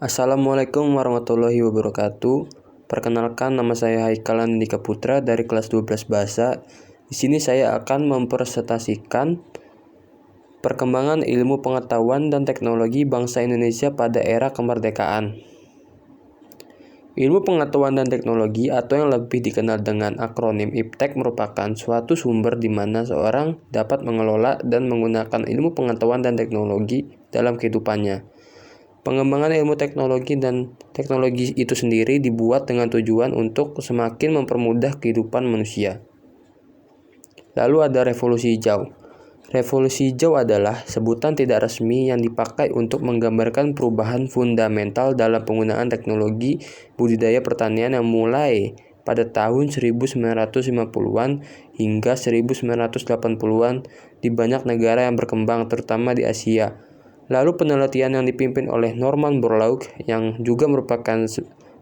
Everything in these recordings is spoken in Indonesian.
Assalamualaikum warahmatullahi wabarakatuh. Perkenalkan, nama saya Haikal Andika Putra dari kelas 12 Bahasa. Di sini saya akan mempresentasikan perkembangan ilmu pengetahuan dan teknologi bangsa Indonesia pada era kemerdekaan. Ilmu pengetahuan dan teknologi atau yang lebih dikenal dengan akronim IPTEK merupakan suatu sumber di mana seorang dapat mengelola dan menggunakan ilmu pengetahuan dan teknologi dalam kehidupannya. Pengembangan ilmu teknologi dan teknologi itu sendiri dibuat dengan tujuan untuk semakin mempermudah kehidupan manusia. Lalu ada revolusi hijau. Revolusi hijau adalah sebutan tidak resmi yang dipakai untuk menggambarkan perubahan fundamental dalam penggunaan teknologi budidaya pertanian yang mulai pada tahun 1950-an hingga 1980-an di banyak negara yang berkembang, terutama di Asia. Lalu penelitian yang dipimpin oleh Norman Borlaug yang juga merupakan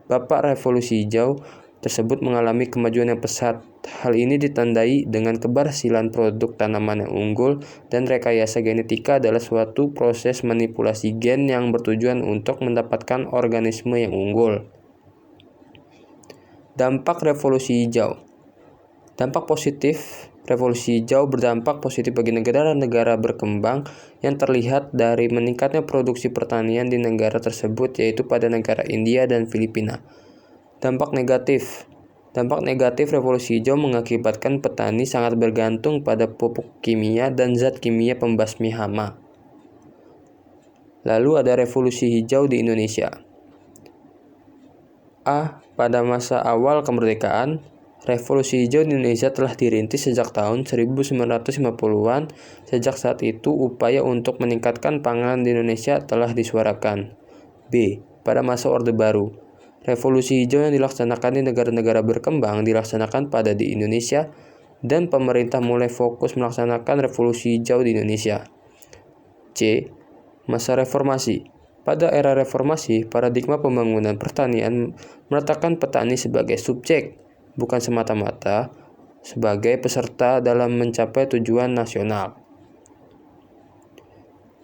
bapak revolusi hijau tersebut mengalami kemajuan yang pesat. Hal ini ditandai dengan keberhasilan produk tanaman yang unggul, dan rekayasa genetika adalah suatu proses manipulasi gen yang bertujuan untuk mendapatkan organisme yang unggul. Dampak revolusi hijau. Dampak positif revolusi hijau berdampak positif bagi negara-negara berkembang yang terlihat dari meningkatnya produksi pertanian di negara tersebut, yaitu pada negara India dan Filipina. Dampak negatif. Dampak negatif revolusi hijau mengakibatkan petani sangat bergantung pada pupuk kimia dan zat kimia pembasmi hama. Lalu ada revolusi hijau di Indonesia. Pada masa awal kemerdekaan, revolusi hijau di Indonesia telah dirintis sejak tahun 1950-an. Sejak saat itu, upaya untuk meningkatkan pangan di Indonesia telah disuarakan. Pada masa Orde Baru, revolusi hijau yang dilaksanakan di negara-negara berkembang dilaksanakan pada di Indonesia, dan pemerintah mulai fokus melaksanakan revolusi hijau di Indonesia. Masa reformasi. Pada era reformasi, paradigma pembangunan pertanian meletakkan petani sebagai subjek, bukan semata-mata sebagai peserta dalam mencapai tujuan nasional.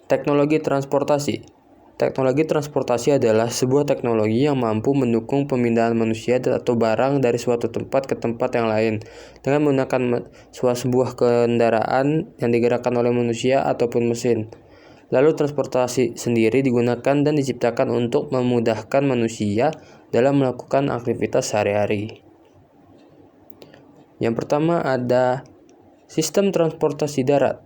Teknologi transportasi. Teknologi transportasi adalah sebuah teknologi yang mampu mendukung pemindahan manusia atau barang dari suatu tempat ke tempat yang lain dengan menggunakan sebuah kendaraan yang digerakkan oleh manusia ataupun mesin. Lalu transportasi sendiri digunakan dan diciptakan untuk memudahkan manusia dalam melakukan aktivitas sehari-hari. Yang pertama ada sistem transportasi darat.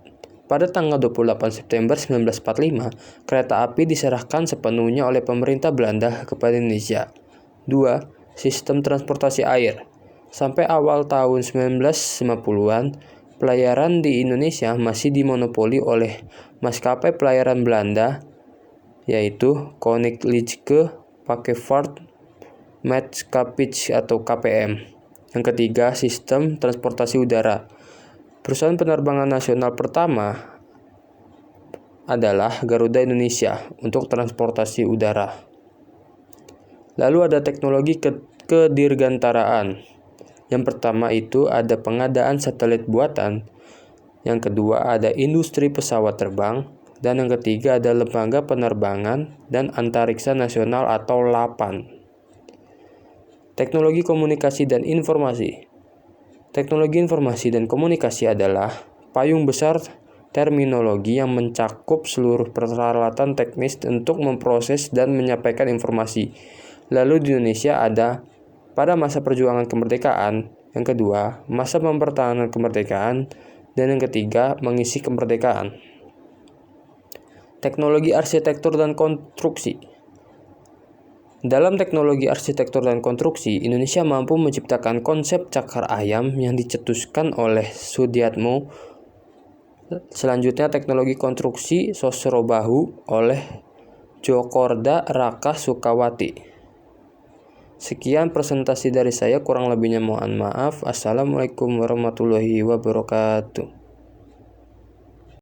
Pada tanggal 28 September 1945, kereta api diserahkan sepenuhnya oleh pemerintah Belanda kepada Indonesia. 2. Sistem transportasi air. Sampai awal tahun 1950-an, pelayaran di Indonesia masih dimonopoli oleh maskapai pelayaran Belanda, yaitu Koninklijke Pakkevaart Maatschappij atau KPM. Yang ketiga, sistem transportasi udara. Perusahaan penerbangan nasional pertama adalah Garuda Indonesia untuk transportasi udara. Lalu ada teknologi kedirgantaraan. Yang pertama itu ada pengadaan satelit buatan, yang kedua ada industri pesawat terbang, dan yang ketiga ada Lembaga Penerbangan dan Antariksa Nasional atau LAPAN. Teknologi komunikasi dan informasi. Teknologi informasi dan komunikasi adalah payung besar terminologi yang mencakup seluruh peralatan teknis untuk memproses dan menyampaikan informasi. Lalu di Indonesia ada pada masa perjuangan kemerdekaan, yang kedua masa mempertahankan kemerdekaan, dan yang ketiga mengisi kemerdekaan. Teknologi arsitektur dan konstruksi. Dalam teknologi arsitektur dan konstruksi, Indonesia mampu menciptakan konsep cakar ayam yang dicetuskan oleh Sudiatmo. Selanjutnya teknologi konstruksi Sosrobahu oleh Djokorda Raka Sukawati. Sekian presentasi dari saya, kurang lebihnya mohon maaf. Assalamualaikum warahmatullahi wabarakatuh.